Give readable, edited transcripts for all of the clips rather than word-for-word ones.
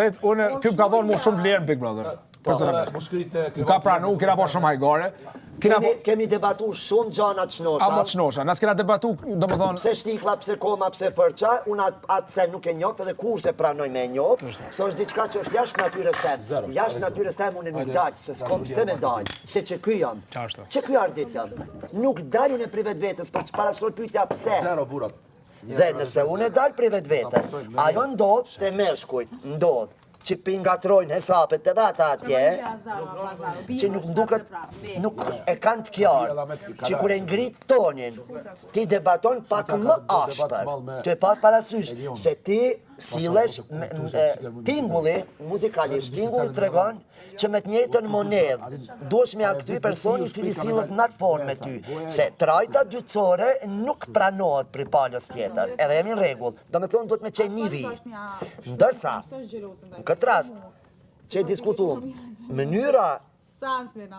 Unë, kjo ka thonë mu shumë vlerë Big Brother. Personalisht. Ka pranu, kena po shumë hajgare. Kemi debatu shumë gjana të shnosha. Ama të shnosha. Nas kena debatu, do më thonë... Pse shtikla, pse koma, pse fërqa, unë atë se nuk e njof, edhe kur se pranoj me njof, se është diçka që është jashtë natyres tem. Jashtë natyres tem unë nuk dalë, se s'kom pse me dalë, se që ky jam. Që ky ardit jam. Nuk dalë unë e pri vetë vetës, për që parashtoj pyetja pse. Dhe nëse unë e dalë pri vetë vetës, ajo ndodh të meshkujt, ndodh. Që pingatrojnë hesapet edhe ata atje, që nuk duket, nuk e kanë të kjarë, që kur e ngrit tonin, ti debaton pak më ashpër, të e pas parasysh, se ti sillesh tingulli, muzikalisht, tingulli të regon, që me të njëjtën monedhë, duesh me a këty personi cili sillet në atë formë me ty, se trajta dytësore nuk pranohet pri palës tjetër, edhe jemi në rregull, do me thonë duhet me qenë një vi. Ndërsa, në këtë rast, që e diskutuam, mënyra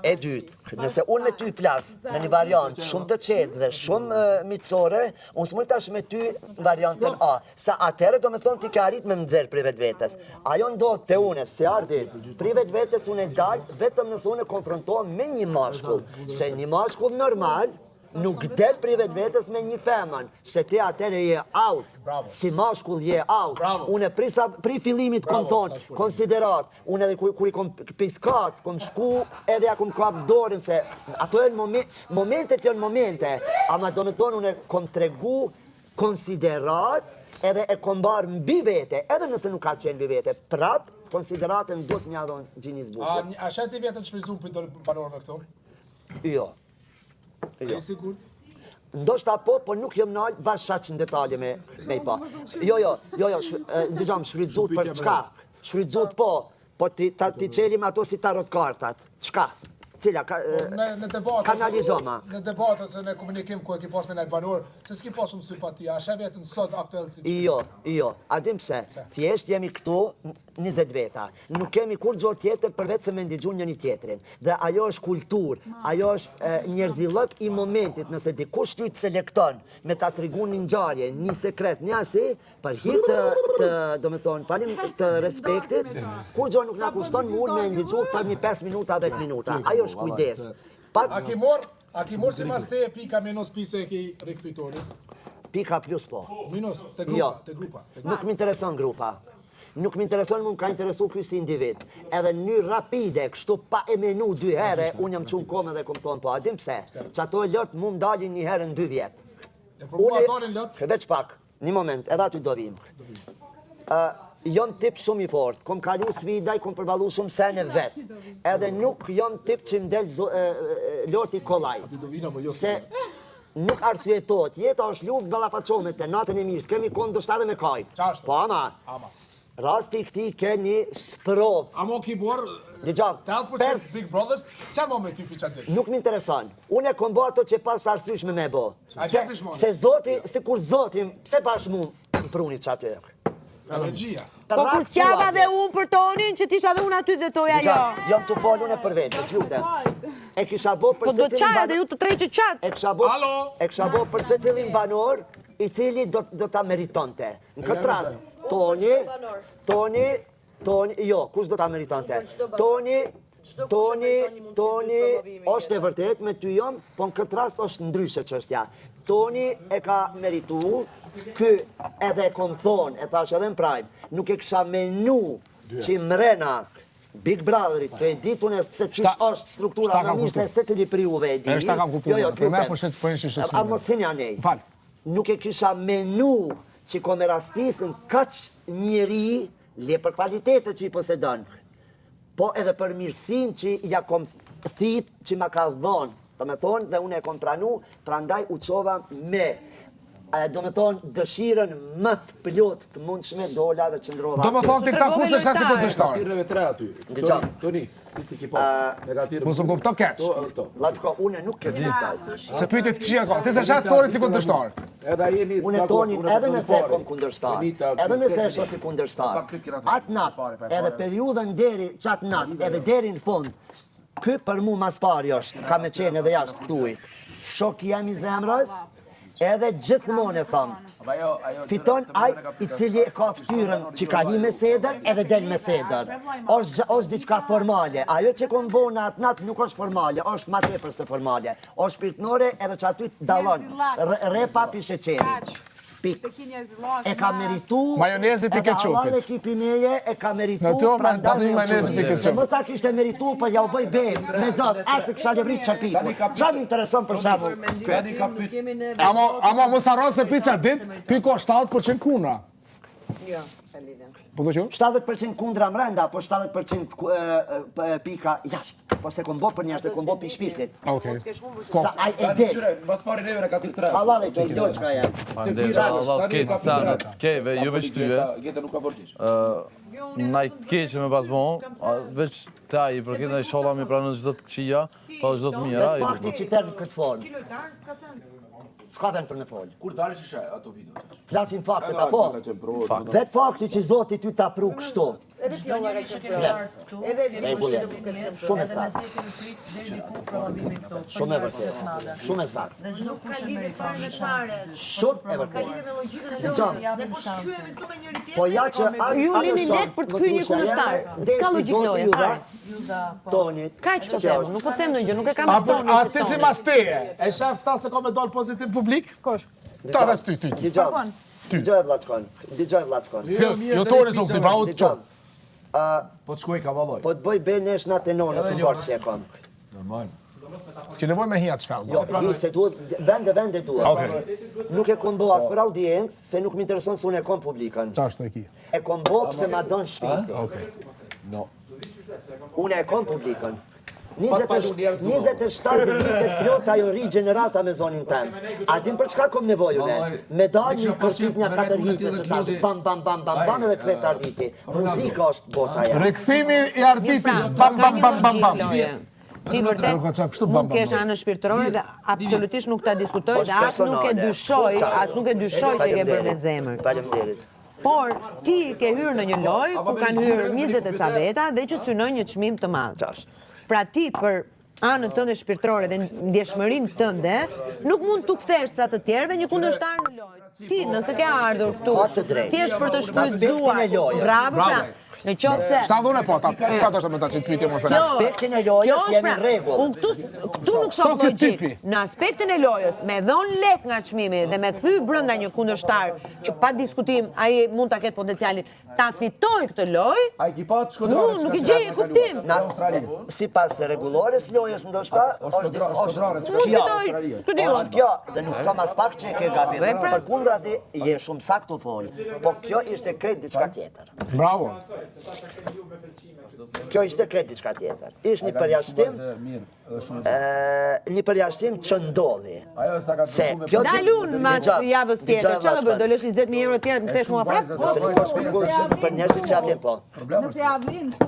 e dytë, nëse unë me ty flas në një variant shumë të qetë dhe shumë mitësore, unë s'mund tash me ty variantën A. Sa atëherë do me thonë ti ke arrit me më nxerr pri vetvetes. Ajo ndodh te une, si ardi, pri vetvetes unë e dal vetëm nëse unë e konfrontohem me një mashkull, se një mashkull normal nuk del pri vetvetes me një femën, se ti atëherë je out. Si mashkull je out. Unë pri fillimit kom thonë, konsiderat, unë edhe kur i kom piskat, kom shku edhe ja kom kap dorën, se ato e në momentet janë momente, ama do me thonë unë kom tregu konsiderat edhe e kom barë mbi vete, edhe nëse nuk ka qenë mbi vete, prap, konsideratën do të mjadon Gjinis Bukur. A shetë i vjetën që shfrizu për të banorë me këto? Jo. E sigur? Ndoshta po nuk jëm nalë bashkaq në detalje me i pa. Jo, ndëgjam, shfridzut për çka? Shfridzut po ti qelim ato si tarot kartat. Çka? Cila? Kanalizoma. Në debat ose në komunikim ku e ki pas me nëjë banor, se s'ki pas shumë sympatia, a shë vetën sot aktuell si që? Jo, adim pse, thjesht jemi këtu 20 veta, nuk kemi kur gjo tjetër përveç se me ndigju një tjetrin, dhe ajo është kultur, ajo është njerëzillëk i momentit, nëse dikush ty të selekton me ta trigu një ngjarje, një sekret, një asi, për hir do me thonë, falim të respektit, kur gjo nuk na kushton më ullë me ndigju për një 5 minuta, 10 minuta, ajo është kujdes. A ki mor si mas te pika minus pise e ki rikëfitori? Pika plus po. Minus, te grupa? Nuk më intereson grupa. Nuk më intereson, më ka interesu ky si individ. Edhe një rapide, kështu pa e menu 2 herë, unë jam qunë kome dhe kom thonë po, adim pse, që ato e lëtë mu më dalin një herë në 2 vjetë. E për mua dalin lëtë? Veç pak, një moment, edhe aty do vim. Jom tip shumë i fort, kom kalu svidaj, kom përvalu shumë sene vetë. Edhe nuk jom tip që ndel loti kolaj. Se nuk arsyetot, jeta është luft ballafaqohet te natën e mirë, s'kemi kohë ndoshta edhe me kaj. Po ama. Rasti këti ke një sprov. Amo ki bor, per Big Brothers, se mo me ty piqatik? Nuk më intereson. Unë e kom bo ato që pas të arsysh me bo. Se zoti, se kur zotim, pse pash mu më prunit që aty? Energjia. Po kur s'java dhe unë për tonin, që t'isha dhe unë aty dhe toja jo. Jom të folë unë e për vetë, të lutem. E kisha bo për Po do qaja se ju të treqë qatë. E kisha bo për se cilin banor, i cili do ta meritonte. Në këtë rast, Toni, jo, kush do ta meritonte? Toni, është e vërtet me ty jom, po në këtë rast është ndryshe çështja. Toni e ka meritu, ky edhe kom thonë, e thash edhe në prajmë, nuk e kisha menu që mrena Big Brotherit, të e ditun e se që është struktura në mirë se se të li pri uve e di. Shta kam kuptu, për me për shetë përnë që shësime. A mos hinja nej. Nuk e kisha menu që kom e rastisën kaq njeri le për kvalitetet që i posedon, po edhe për mirësin që ja kom thit që ma ka dhonë. Do me thonë dhe unë e kom pranu, prandaj u qova me, do me thonë, dëshiren më të plot të mundshme dola dhe qëndrova. Do me thonë të këta kusë është asë kundërshtarë. Tirëve 3 aty. Toni, ti ki po. Negativë. Mos më kupto keq. Laçko, unë nuk e di. Se pyetet këshia ka. Ti se shatë torit si kundërshtarë. Edhe jeni unë Tonin edhe nëse e kom kundërshtar, edhe nëse është si kundërshtar. Atë natë, edhe periudhën deri çat natë, edhe deri në fund. Ky për mua mas pari është, ka me qenë edhe jashtë këtuj. Shok jam i zemrës, Edhe gjithmonë e thom. Fiton ai i cili ka ftyrën që ka hi me sedër edhe del me sedër. Është diçka formale. Ajo që kon bo në atë natë nuk është formale, është ma tepër se formale. Është shpirtnore edhe që aty dallon. Repa pi sheqeri. Pik. E ka meritu. Majonezi pi ketchupit. Edhe ekipi meje e ka meritu. Në të majonezi pi ketchupit. Se mos ta kishte meritu, për ja u bëj be me zot, asë kisha levrit çarpiku. Çfarë më intereson për shembull? Ama mos harron se pica dit, ky ka 70% kuna. Jo, e lidhem. Po do që? 70% kundra mrenda, po 70% pika jashtë. Po se kom bo për njerë, se kom bo për shpirtit. Okej. Sa ai e del. Mas pari neve në ka tërë tre. Halal e ke loçka janë. Allah ketë sanet, keve, jo veç tyve. Gjete nuk ka vërtisht. Na i keqe me pasmon, veç ta i përket në i shola mi pranën çdo të këqija, pa çdo të mira. Fakti që tërë në këtë folë. S'ka vend për në folë. Kur dalësh ishe ato video? Flasin faktet, apo? Vet fakti që Zoti ty ta pru kështu. Shumë e saktë. Shumë e vërtet. Shumë e saktë. Nuk ka lidhje fare me fare. Shumë e Ka vërtet. lidhje me logjikën e Dëgjon. Ne po shqyemi këtu me njëri tjetrin. Po ja që Ju lini lek për të kthyer një kundërshtar. S'ka logjik loje fare. Tonit. Kaq po them, nuk po them ndonjë gjë, nuk e kam Apo tonin. a ti si mas teje? E shef ta se ka me dal pozitiv publik? Kosh. Ta ves ty. Dëgjon. Dëgjoj vllaçkon. Dëgjoj vllaçkon. Jo tore zon ti, bravo të qof. Po të shkoj ka valloj. Po të bëj be nesh natë nonë, së bërë që e kom. Normal. S'ke nevoj me hi atë shfell. Jo, hi se duhet, vende duhet. Okej. Nuk e kom bo as për audiencë, se nuk më intereson se unë e kom publikën. Qa është të e ki? E kom bo pëse ma don shpirti. Okej. Unë e kom publikën. 27 vite plot ajo ri gjenerata me zonin tem. A din për çka kom nevojë me? Me dalë një përshit një 4 vite që tash bam edhe 3 arditi. Muzika është bota ja. Rikthimi i arditit. Bam. Ti Nuk ka qaf kështu, vërtet bam, mund kesh anën shpirtërore dhe absolutisht nuk ta diskutoj dhe as nuk e dyshoj, që ke bërë me zemër. Faleminderit. Por ti ke hyrë në një lojë ku kanë hyrë 20 e ca veta dhe që synojnë një çmim të madh. Qashtë. Pra ti për anën tënde shpirtërore dhe ndjeshmërinë tënde, nuk mund t'u kthesh sa të tjerëve një kundërshtar në lojë. Ti nëse ke ardhur këtu, Ka të drejtë. thjesht për të Aspektin shfrytzuar. e lojës. Bravo, pra. Në qoftë se Shta dhune po, ta s'ka të është me ta që të pytje mos e Kjo- Aspektin e lojës kjo është jemi pra, në rregull. unë këtu nuk So shoh ky logjik. tipi. Në aspektin e lojës, me dhon lek nga çmimi dhe me kthy brenda një kundërshtar që pa diskutim ai mund ta ketë potencialin ta fitoj këtë lojë, A ekipat shkodrare. nuk i gjej kuptim. Sipas rregullores lojës ndoshta shkodrare. kjo. Studiuar. Është kjo, dhe nuk thom as pak që e ke gabim. Dhe pra- Përkundrazi je shumë saktë fol. Po kjo ishte krejt diçka tjetër. Bravo. Kjo ishte krejt diçka tjetër. Ishte një përjashtim, Mirë, edhe shumë. një përjashtim që ndodhi. Ajo sa ka Se dërguar me kjo Dalun mas Dëgjoj, javës tjetër. dëgjoj, Çfarë do bëj? vllazëkan. Do lësh 20.000 euro të tjerë të thesh mua prap? Nëse nuk ka shpjegues për njerëzit që avin po. Nëse ja vlen po.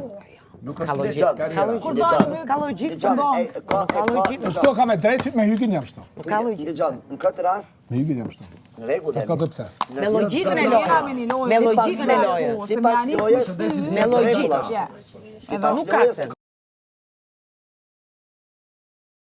Nuk Ka është logjik. legjit Ka karriera. logjik. Dëgjoj. S'ka logjik. Dëgjoj, Ka logjik. Këto ka me drejt, me hykin jam shto. Ka logjik. Dëgjoj, në këtë rast, Me hykin jam shto. në rregull S'ka të pse. Me logjikën e lojës. Me logjikën e lojës. Sipas lojës, Me logjikën. rregull është. Eva nuk ka se.